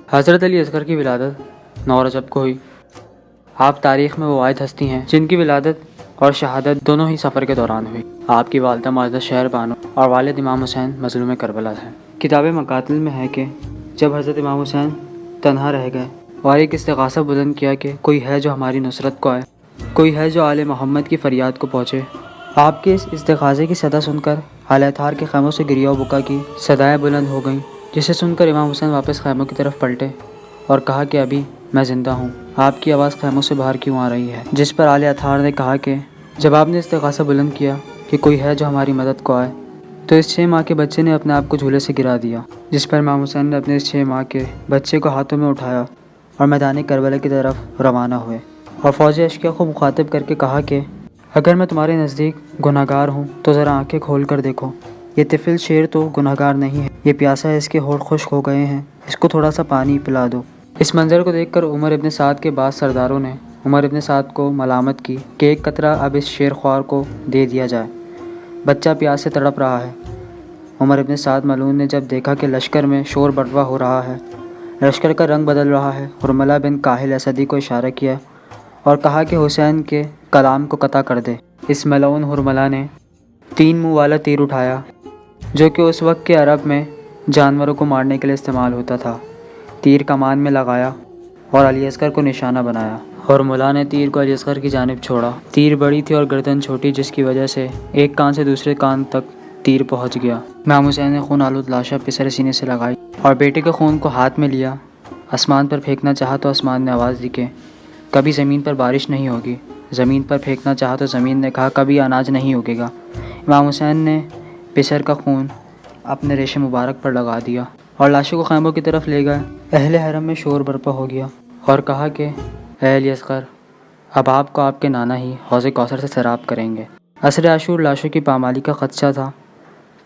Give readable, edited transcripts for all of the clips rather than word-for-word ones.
حضرت علی اصغر کی ولادت 9 رجب کو ہوئی۔ آپ تاریخ میں وہ واحد ہستی ہیں جن کی ولادت اور شہادت دونوں ہی سفر کے دوران ہوئی۔ آپ کی والدہ معزز شہر بانو اور والد امام حسین مظلوم کربلا ہیں۔ کتاب مقاتل میں ہے کہ جب حضرت امام حسین تنہا رہ گئے اور ایک استغاثہ بلند کیا کہ کوئی ہے جو ہماری نصرت کو آئے، کوئی ہے جو آل محمد کی فریاد کو پہنچے، آپ کے اس استغاثے کی صدا سن کر اہل اطہار کے خیموں سے گریہ و بکا کی صدائیں بلند ہو گئیں، جسے سن کر امام حسین واپس خیموں کی طرف پلٹے اور کہا کہ ابھی میں زندہ ہوں، آپ کی آواز خیموں سے باہر کیوں آ رہی ہے؟ جس پر اہل اطہار نے کہا کہ جب آپ نے استغاثہ بلند کیا کہ کوئی ہے جو ہماری مدد کو آئے تو اس 6 ماہ کے بچے نے اپنے آپ کو جھولے سے گرا دیا، جس پر امام حسین نے اپنے اس 6 ماہ کے بچے کو ہاتھوں میں اٹھایا اور میدان کربلا کی طرف روانہ ہوئے اور فوج اشقیاء کو مخاطب کر کے کہا کہ اگر میں تمہارے نزدیک گناہ گار ہوں تو ذرا آنکھیں کھول کر دیکھو، یہ طفل شیر تو گناہ گار نہیں ہے، یہ پیاسا ہے، اس کے ہونٹ خشک ہو گئے ہیں، اس کو تھوڑا سا پانی پلا دو۔ اس منظر کو دیکھ کر عمر ابن سعد کے بعض سرداروں نے عمر ابن سعد کو ملامت کی کہ ایک قطرہ اب اس شیر خوار کو دے دیا جائے، بچہ پیاس سے تڑپ رہا ہے۔ عمر ابن سعد ملعون نے جب دیکھا کہ لشکر میں شور بٹوا ہو رہا ہے، لشکر کا رنگ بدل رہا ہے، حرملہ بن کاہل اسدی کو اشارہ کیا اور کہا کہ حسین کے کلام کو قطع کر دے۔ اس ملعون حرملہ نے 3 منہ والا تیر اٹھایا جو کہ اس وقت کے عرب میں جانوروں کو مارنے کے لیے استعمال ہوتا تھا، تیر کمان میں لگایا اور علی اصغر کو نشانہ بنایا۔ حرملہ نے تیر کو علی اصغر کی جانب چھوڑا۔ تیر بڑی تھی اور گردن چھوٹی، جس کی وجہ سے ایک کان سے دوسرے کان تک تیر پہنچ گیا۔ امام حسین نے خون آلود لاشیں پسر سینے سے لگائی اور بیٹے کے خون کو ہاتھ میں لیا، آسمان پر پھینکنا چاہا تو آسمان نے آواز دی کہ کبھی زمین پر بارش نہیں ہوگی، زمین پر پھینکنا چاہا تو زمین نے کہا کبھی اناج نہیں اگے گا۔ امام حسین نے پسر کا خون اپنے ریش مبارک پر لگا دیا اور لاشوں کو خیموں کی طرف لے گئے۔ اہل حرم میں شور برپا ہو گیا اور کہا کہ اے علی اصغر، اب آپ کو آپ کے نانا ہی حوض کوثر سے سیراب کریں گے۔ عصر عاشور لاشوں کی پامالی کا خدشہ تھا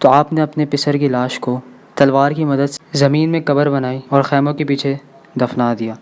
تو آپ نے اپنے پسر کی لاش کو تلوار کی مدد سے زمین میں قبر بنائی اور خیموں کے پیچھے دفنا دیا۔